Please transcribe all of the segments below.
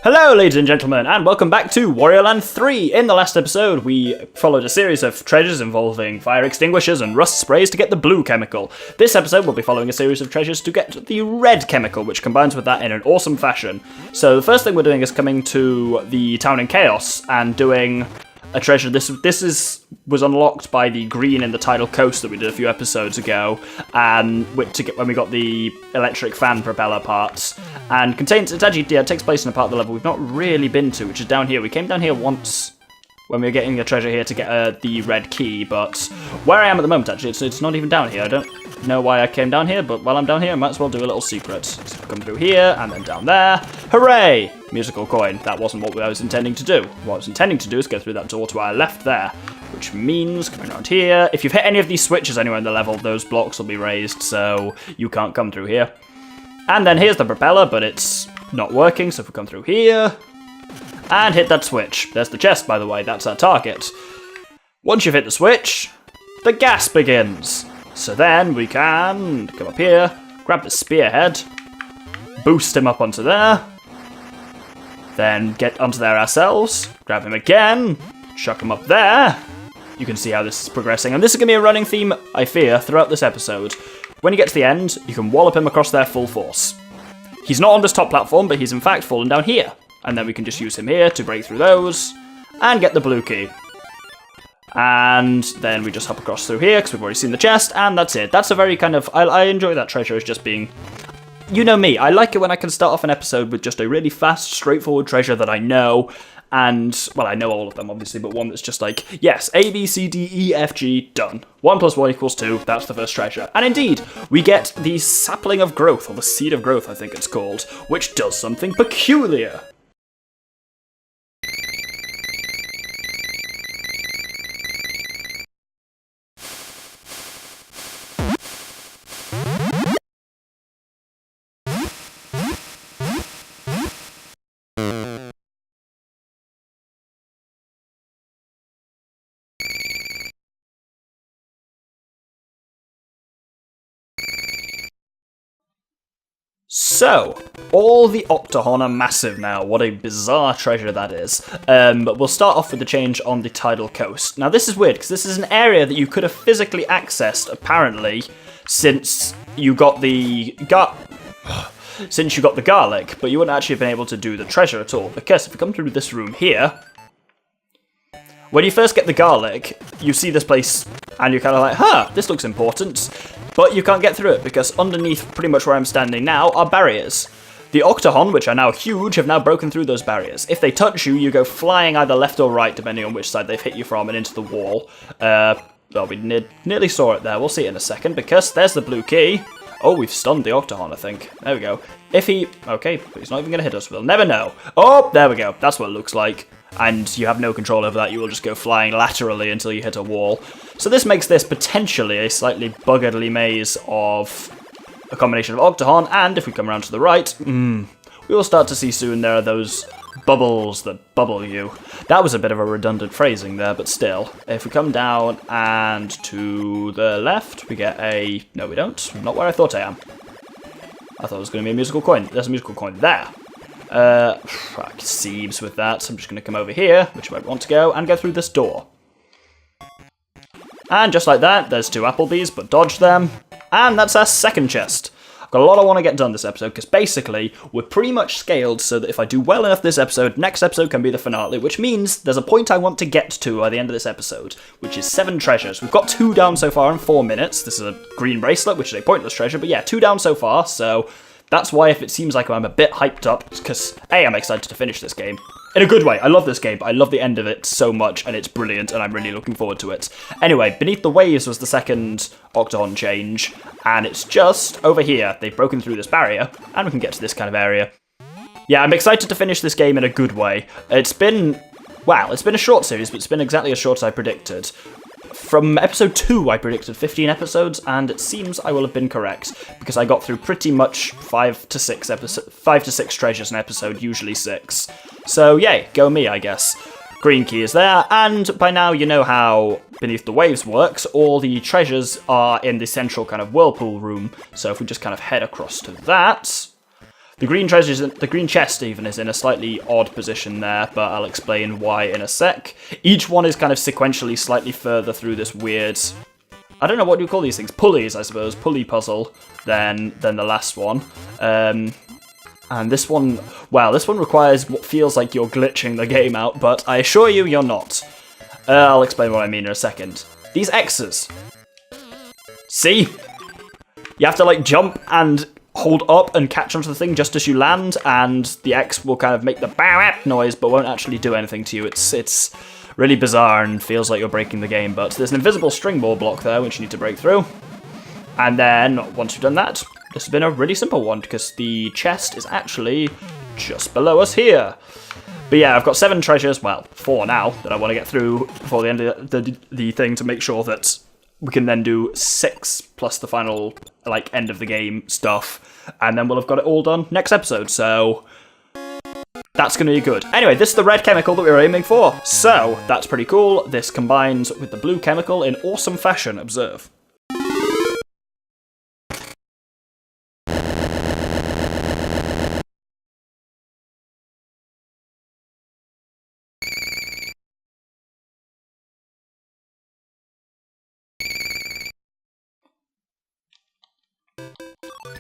Hello ladies and gentlemen, and welcome back to Wario Land 3! In the last episode, we followed a series of treasures involving fire extinguishers and rust sprays to get the blue chemical. This episode, we'll be following a series of treasures to get the red chemical, which combines with that in an awesome fashion. So the first thing we're doing is coming to the town in Chaos and doing a treasure. This was unlocked by the green in the tidal coast that we did a few episodes ago, and when we got the electric fan propeller parts. And it takes place in a part of the level we've not really been to, which is down here. We came down here once when we were getting the treasure here to get the red key, but where I am at the moment, actually, it's not even down here. I don't know why I came down here, but while I'm down here, I might as well do a little secret. So come through here, and then down there. Hooray! Musical coin. That wasn't what I was intending to do. What I was intending to do is go through that door to our left there, which means coming around here. If you've hit any of these switches anywhere in the level, those blocks will be raised, so you can't come through here. And then here's the propeller, but it's not working, so if we come through here and hit that switch. There's the chest, by the way, that's our target. Once you've hit the switch, the gas begins. So then we can come up here, grab the spearhead, boost him up onto there, then get onto there ourselves, grab him again, chuck him up there. You can see how this is progressing, and this is going to be a running theme, I fear, throughout this episode. When you get to the end, you can wallop him across there full force. He's not on this top platform, but he's in fact fallen down here. And then we can just use him here to break through those and get the blue key. And then we just hop across through here because we've already seen the chest, and that's it. That's a very kind of... I enjoy that treasure as just being... You know me, I like it when I can start off an episode with just a really fast, straightforward treasure that I know. And, well, I know all of them, obviously, but one that's just like, yes, A, B, C, D, E, F, G, done. 1 + 1 = 2, that's the first treasure. And indeed, we get the sapling of growth, or the seed of growth, I think it's called, which does something peculiar. So, all the Octahorn are massive now. What a bizarre treasure that is. But we'll start off with the change on the tidal coast. Now this is weird, because this is an area that you could have physically accessed, apparently, since you got the garlic, but you wouldn't actually have been able to do the treasure at all, because if you come through this room here, when you first get the garlic, you see this place, and you're kind of like, huh, this looks important. But you can't get through it, because underneath pretty much where I'm standing now are barriers. The Octahorn, which are now huge, have now broken through those barriers. If they touch you, you go flying either left or right, depending on which side they've hit you from, and into the wall. Well, we nearly saw it there. We'll see it in a second, because there's the blue key. Oh, we've stunned the Octahorn, I think. There we go. If he... Okay, but he's not even going to hit us. We'll never know. Oh, there we go. That's what it looks like. And you have no control over that. You will just go flying laterally until you hit a wall. So this makes this potentially a slightly buggeredly maze of a combination of Octahorn, and if we come around to the right, we will start to see soon there are those bubbles that bubble you. That was a bit of a redundant phrasing there, but still. If we come down and to the left, we get a... No, we don't. Not where I thought I am. I thought it was going to be a musical coin. There's a musical coin there. Seems with that, so I'm just going to come over here, which I want to go, and go through this door. And just like that, there's 2 Applebees, but dodge them. And that's our second chest. I've got a lot I want to get done this episode, because basically, we're pretty much scaled so that if I do well enough this episode, next episode can be the finale, which means there's a point I want to get to by the end of this episode, which is 7 treasures. We've got 2 down so far in 4 minutes. This is a green bracelet, which is a pointless treasure, but yeah, 2 down so far, so... That's why if it seems like I'm a bit hyped up, because A, I'm excited to finish this game. In a good way, I love this game, but I love the end of it so much, and it's brilliant, and I'm really looking forward to it. Anyway, Beneath the Waves was the second Octahorn change, and it's just over here. They've broken through this barrier, and we can get to this kind of area. Yeah, I'm excited to finish this game in a good way. It's been a short series, but it's been exactly as short as I predicted. From episode 2, I predicted 15 episodes, and it seems I will have been correct, because I got through pretty much 5 to 6 treasures an episode, usually 6. So, yay, go me, I guess. Green key is there, and by now you know how Beneath the Waves works. All the treasures are in the central kind of whirlpool room, so if we just kind of head across to that, The green chest even is in a slightly odd position there, but I'll explain why in a sec. Each one is kind of sequentially slightly further through this weird, I don't know what you call these things, pulleys, I suppose, pulley puzzle than the last one. And this one, wow, this one requires what feels like you're glitching the game out, but I assure you, you're not. I'll explain what I mean in a second. These X's. See? You have to like jump and hold up and catch onto the thing just as you land, and the X will kind of make the bow noise, but won't actually do anything to you. It's really bizarre and feels like you're breaking the game, but there's an invisible string ball block there which you need to break through. And then, once you've done that, this has been a really simple one, because the chest is actually just below us here. But yeah, I've got 7 treasures, well, 4 now, that I want to get through before the end of the thing to make sure that we can then do 6 plus the final, like, end of the game stuff, and then we'll have got it all done next episode, so that's going to be good. Anyway, this is the red chemical that we were aiming for, so that's pretty cool. This combines with the blue chemical in awesome fashion, observe.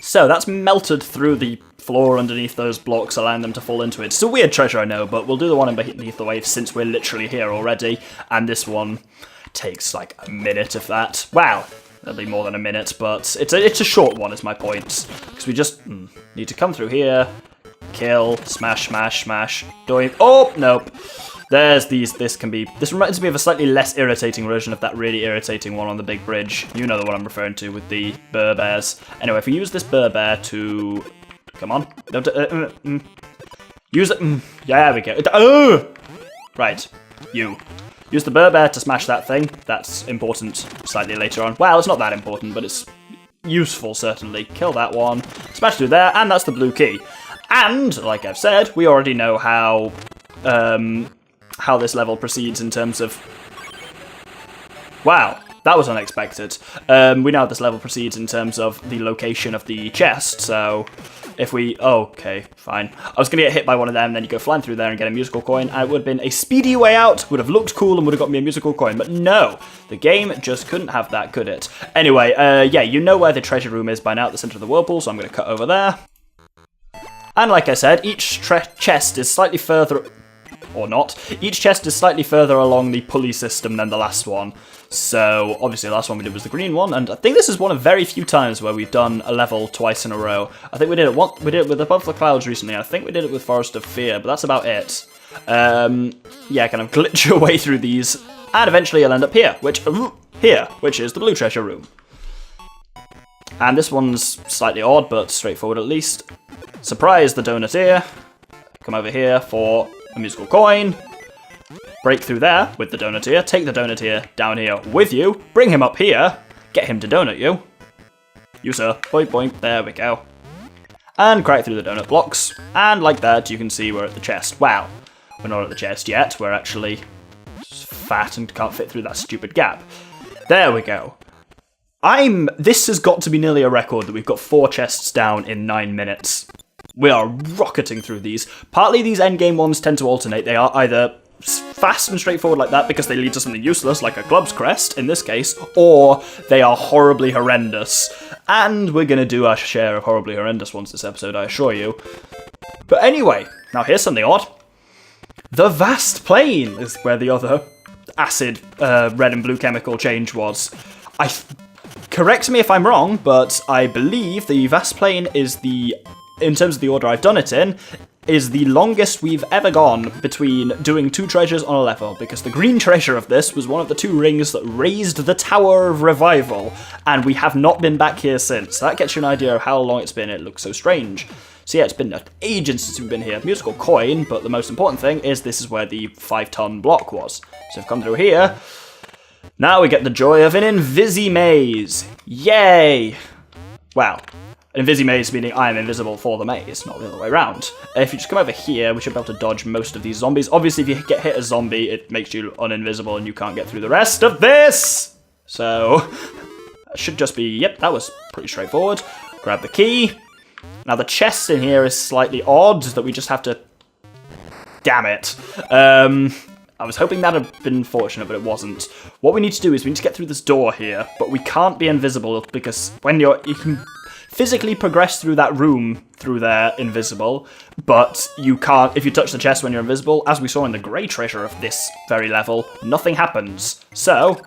So that's melted through the floor underneath those blocks, allowing them to fall into it. It's a weird treasure, I know, but we'll do the one beneath the waves since we're literally here already, and this one takes like a minute of that. Wow, that'll be more than a minute, but it's a short one is my point, because we just need to come through here, kill, smash, smash, smash, doing, oh, nope. There's these, this reminds me of a slightly less irritating version of that really irritating one on the big bridge. You know the one I'm referring to with the burr bears. Anyway, if we use this burr bear to, come on, use it, yeah, there we go. Right, you. Use the burr bear to smash that thing. That's important slightly later on. Well, it's not that important, but it's useful certainly. Kill that one, smash through there, and that's the blue key. And, like I've said, we already know how this level proceeds in terms of... Wow, that was unexpected. We know how this level proceeds in terms of the location of the chest, so if we... Okay, fine. I was going to get hit by one of them, then you go flying through there and get a musical coin, and it would have been a speedy way out, would have looked cool and would have got me a musical coin, but no, the game just couldn't have that, could it? Anyway, yeah, you know where the treasure room is by now at the centre of the whirlpool, so I'm going to cut over there. And like I said, each chest is slightly further... Or not. Each chest is slightly further along the pulley system than the last one. So, obviously the last one we did was the green one, and I think this is one of very few times where we've done a level twice in a row. I think we did it with Above the Clouds recently, and I think we did it with Forest of Fear, but that's about it. Yeah, kind of glitch your way through these, and eventually you'll end up here, which is the blue treasure room. And this one's slightly odd, but straightforward at least. Surprise the donut here. Come over here for a musical coin, break through there with the donut ear, take the donut ear down here with you, bring him up here, get him to donut you. You sir, boink boink, there we go. And crack through the donut blocks, and like that you can see we're at the chest. Wow, we're not at the chest yet, we're actually fat and can't fit through that stupid gap. There we go. This has got to be nearly a record that we've got 4 chests down in 9 minutes. We are rocketing through these. Partly these endgame ones tend to alternate. They are either fast and straightforward like that because they lead to something useless, like a club's crest in this case, or they are horribly horrendous. And we're going to do our share of horribly horrendous ones this episode, I assure you. But anyway, now here's something odd. The vast plain is where the other acid red and blue chemical change was. Correct me if I'm wrong, but I believe the vast plain is in terms of the order I've done it in, is the longest we've ever gone between doing 2 treasures on a level, because the green treasure of this was one of the 2 rings that raised the Tower of Revival, and we have not been back here since. So that gets you an idea of how long it's been. It looks so strange. So yeah, it's been ages since we've been here. Musical coin, but the most important thing is this is where the 5-ton block was. So we've come through here. Now we get the joy of an Invisi Maze. Yay! Wow. An Invisi Maze meaning I am invisible for the maze, not the other way around. If you just come over here, we should be able to dodge most of these zombies. Obviously, if you get hit a zombie, it makes you uninvisible and you can't get through the rest of this! So, that should just be, yep, that was pretty straightforward. Grab the key, Now the chest in here is slightly odd, that we just have to... Damn it. I was hoping that had been fortunate, but it wasn't. What we need to do is we need to get through this door here, but we can't be invisible because when you can physically progress through that room through there invisible, but you can't if you touch the chest when you're invisible. As we saw in the grey treasure of this very level, nothing happens. So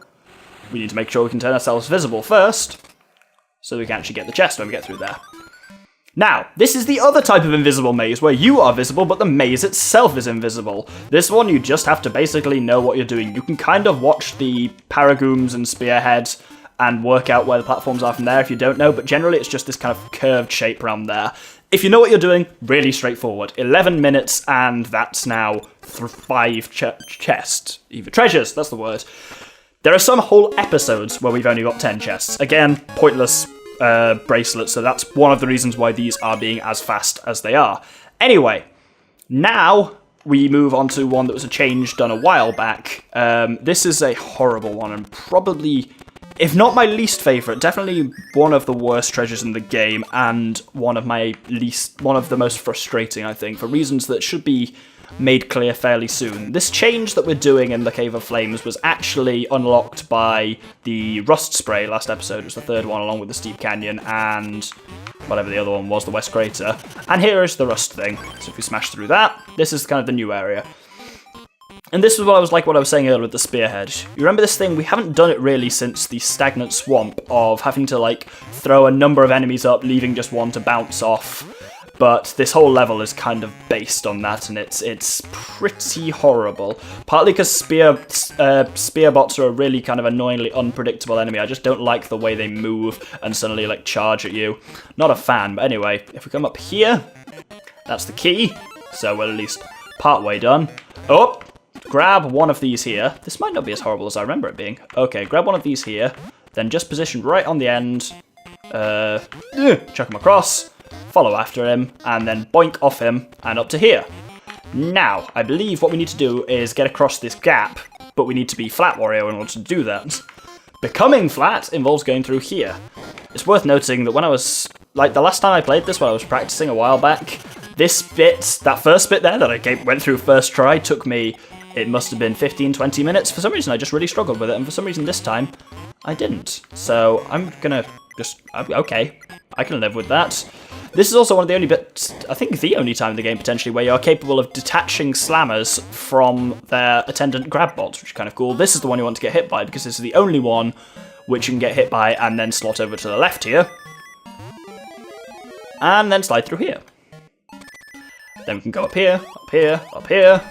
we need to make sure we can turn ourselves visible first, so we can actually get the chest when we get through there. Now, this is the other type of invisible maze, where you are visible, but the maze itself is invisible. This one, you just have to basically know what you're doing. You can kind of watch the paragooms and spearheads and work out where the platforms are from there if you don't know, but generally it's just this kind of curved shape around there. If you know what you're doing, really straightforward. 11 minutes, and that's now 5 chests. Either treasures, that's the word. There are some whole episodes where we've only got 10 chests. Again, pointless bracelets, so that's one of the reasons why these are being as fast as they are. Anyway, now we move on to one that was a change done a while back. This is a horrible one, and probably, if not my least favourite, definitely one of the worst treasures in the game, and one of the most frustrating, I think, for reasons that should be made clear fairly soon. This change that we're doing in the Cave of Flames was actually unlocked by the Rust Spray last episode. It was the third one, along with the Steep Canyon and whatever the other one was, the West Crater. And here is the Rust thing. So if we smash through that, this is kind of the new area. And this is what I was saying earlier with the spearhead. You remember this thing? We haven't done it really since the Stagnant Swamp of having to like throw a number of enemies up, leaving just one to bounce off. But this whole level is kind of based on that, and it's pretty horrible. Partly because spear bots are a really kind of annoyingly unpredictable enemy. I just don't like the way they move and suddenly like charge at you. Not a fan, but anyway, if we come up here, that's the key. So we're at least part way done. Oh, grab one of these here. This might not be as horrible as I remember it being. Okay, grab one of these here, then just positioned right on the end. Chuck him across. Follow after him, and then boink off him, and up to here. Now, I believe what we need to do is get across this gap, but we need to be flat Wario in order to do that. Becoming flat involves going through here. It's worth noting that when I was, like the last time I played this, when I was practicing a while back, this bit, that first bit there that I went through first try, took me, it must have been 15-20 minutes. For some reason I just really struggled with it, and for some reason this time, I didn't. So I'm gonna just, okay, I can live with that. This is also one of the only bits, I think the only time in the game potentially, where you're capable of detaching slammers from their attendant grab bots, which is kind of cool. This is the one you want to get hit by, because this is the only one which you can get hit by and then slot over to the left here. And then slide through here. Then we can go up here, up here, up here.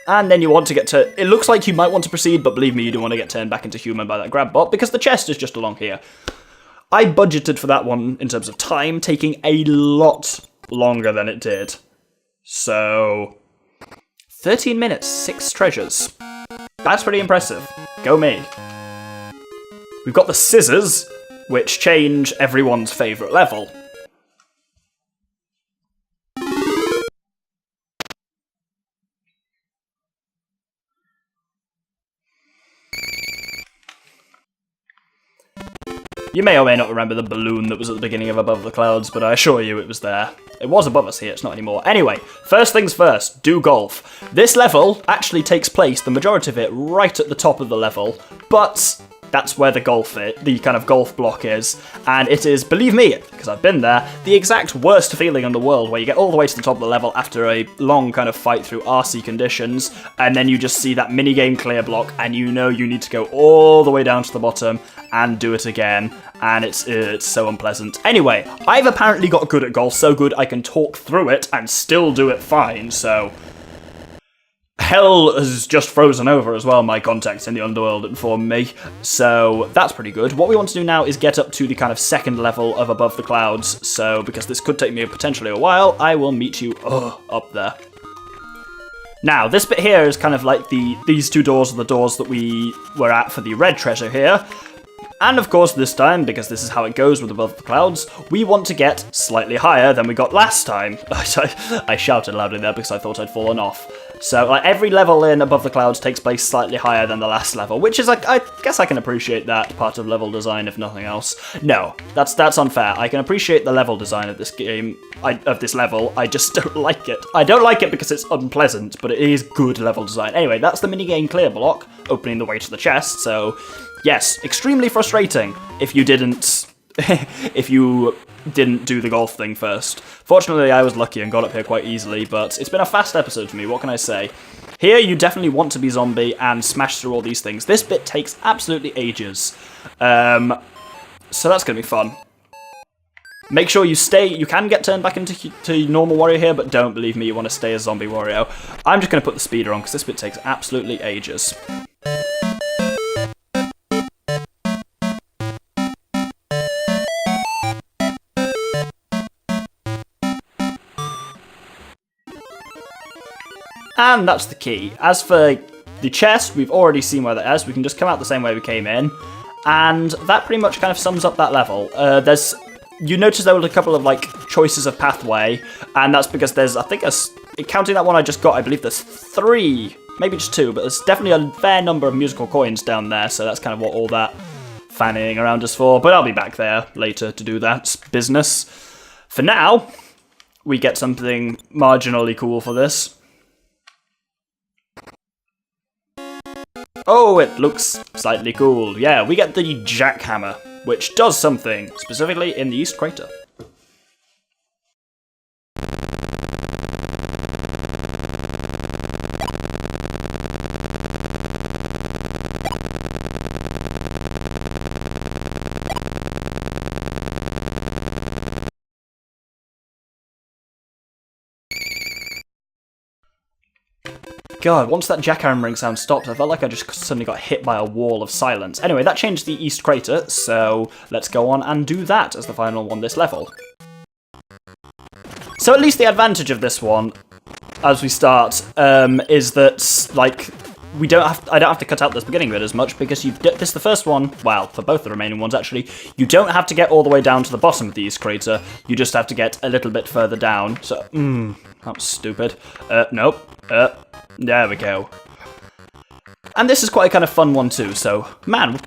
And then you want to get to... It looks like you might want to proceed, but believe me, you don't want to get turned back into human by that grab bot, because the chest is just along here. I budgeted for that one in terms of time, taking a lot longer than it did. So, 13 minutes, 6 treasures. That's pretty impressive. Go me. We've got the scissors, which change everyone's favourite level. You may or may not remember the balloon that was at the beginning of Above the Clouds, but I assure you it was there. It was above us here, it's not anymore. Anyway, first things first, do golf. This level actually takes place, the majority of it, right at the top of the level, but that's where the kind of golf block is, and it is, believe me, because I've been there, the exact worst feeling in the world, where you get all the way to the top of the level after a long kind of fight through RC conditions, and then you just see that minigame clear block, and you know you need to go all the way down to the bottom and do it again, and it's so unpleasant. Anyway, I've apparently got good at golf, so good I can talk through it and still do it fine, so... Hell has just frozen over as well, my contacts in the underworld informed me, so that's pretty good. What we want to do now is get up to the kind of second level of Above the Clouds, so because this could take me potentially a while, I will meet you up there. Now, this bit here is kind of like these two doors are the doors that we were at for the red treasure here. And of course this time, because this is how it goes with Above the Clouds, we want to get slightly higher than we got last time. I shouted loudly there because I thought I'd fallen off. So like every level in Above the Clouds takes place slightly higher than the last level, which is like, I guess I can appreciate that part of level design if nothing else. No, that's unfair. I can appreciate the level design of this game, of this level, I just don't like it. I don't like it because it's unpleasant, but it is good level design. Anyway, that's the minigame clear block, opening the way to the chest, so yes, extremely frustrating if you didn't do the golf thing first. Fortunately, I was lucky and got up here quite easily, but it's been a fast episode for me, what can I say? Here, you definitely want to be zombie and smash through all these things. This bit takes absolutely ages. So that's going to be fun. Make sure you stay, you can get turned back into normal Wario here, but don't believe me, you want to stay as zombie Wario. I'm just going to put the speeder on, because this bit takes absolutely ages. And that's the key. As for the chest, we've already seen where that is. We can just come out the same way we came in. And that pretty much kind of sums up that level. You notice there were a couple of like choices of pathway, and that's because there's, I think, counting that one I just got, I believe there's 3, maybe just 2, but there's definitely a fair number of musical coins down there, so that's kind of what all that fanning around is for. But I'll be back there later to do that business. For now, we get something marginally cool for this. Oh, it looks slightly cool. Yeah, we get the jackhammer, which does something, specifically in the East Crater. God, once that jackhammering sound stopped, I felt like I just suddenly got hit by a wall of silence. Anyway, that changed the East Crater, so let's go on and do that as the final on this level. So at least the advantage of this one, as we start, is that, like, I don't have to cut out this beginning bit as much, because this is the first one, well, for both the remaining ones actually, you don't have to get all the way down to the bottom of the East Crater, you just have to get a little bit further down, so, that was stupid. Nope. There we go. And this is quite a kind of fun one too, so, man,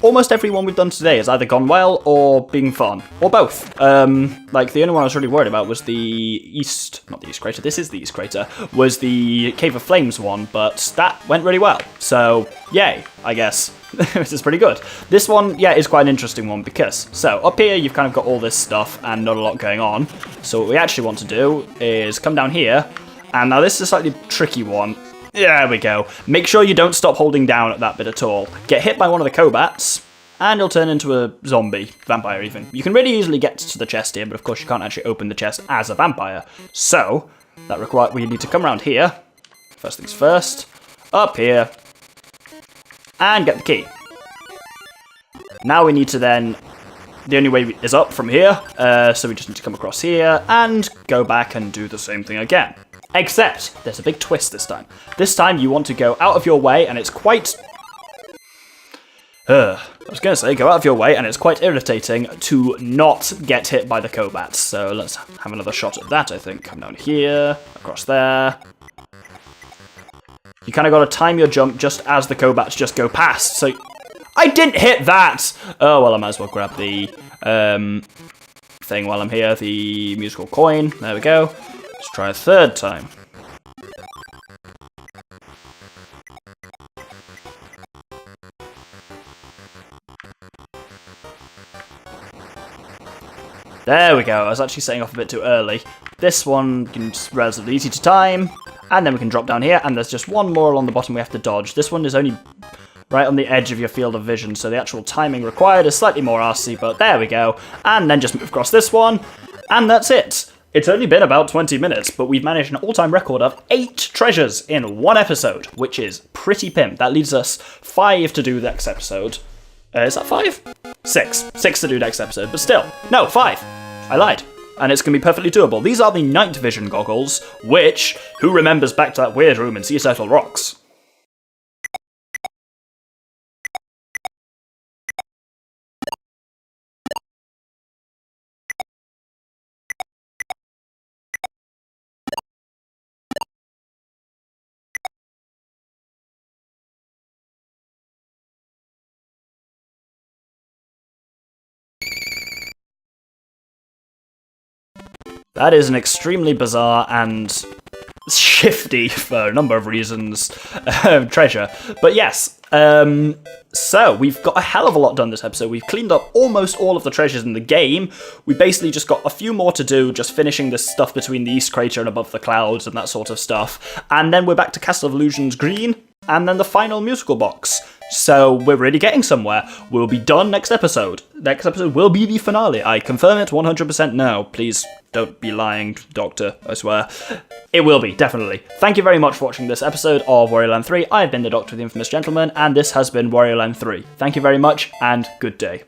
almost every one we've done today has either gone well or been fun, or both. Like, the only one I was really worried about was not the East Crater, this is the East Crater, was the Cave of Flames one, but that went really well, so, yay, I guess. This is pretty good. This one, yeah, is quite an interesting one because, so, up here you've kind of got all this stuff and not a lot going on, so what we actually want to do is come down here, and now this is a slightly tricky one. There we go. Make sure you don't stop holding down at that bit at all. Get hit by one of the Cobats, and you'll turn into a zombie, vampire even. You can really easily get to the chest here, but of course you can't actually open the chest as a vampire. So, we need to come around here. First things first. Up here. And get the key. Now we need to then... The only way is up from here, so we just need to come across here, and go back and do the same thing again. Except, there's a big twist this time. This time you want to go out of your way, and it's quite... I was going to say, go out of your way, and it's quite irritating to not get hit by the Cobats. So let's have another shot at that, I think. Come down here, across there. You kind of got to time your jump just as the Cobats just go past, so... I didn't hit that! Oh, well, I might as well grab the thing while I'm here, the musical coin. There we go. Let's try a third time. There we go, I was actually setting off a bit too early. This one is relatively easy to time, and then we can drop down here, and there's just one more along the bottom we have to dodge. This one is only right on the edge of your field of vision, so the actual timing required is slightly more arsey, but there we go. And then just move across this one, and that's it. It's only been about 20 minutes, but we've managed an all-time record of 8 treasures in one episode, which is pretty pimp. That leaves us 5 to do next episode. Is that 5? 6. 6 to do next episode, but still. No, 5. I lied. And it's going to be perfectly doable. These are the night vision goggles, which, who remembers back to that weird room in Sea Turtle Rocks? That is an extremely bizarre and shifty, for a number of reasons, treasure. But yes, so we've got a hell of a lot done this episode. We've cleaned up almost all of the treasures in the game. We basically just got a few more to do, just finishing this stuff between the East Crater and above the clouds and that sort of stuff. And then we're back to Castle of Illusions Green, and then the final musical box. So we're really getting somewhere. We'll be done next episode. Next episode will be the finale. I confirm it 100% now. Please don't be lying, Doctor, I swear. It will be, definitely. Thank you very much for watching this episode of Wario Land 3. I've been the Doctor, the Infamous Gentleman, and this has been Wario Land 3. Thank you very much, and good day.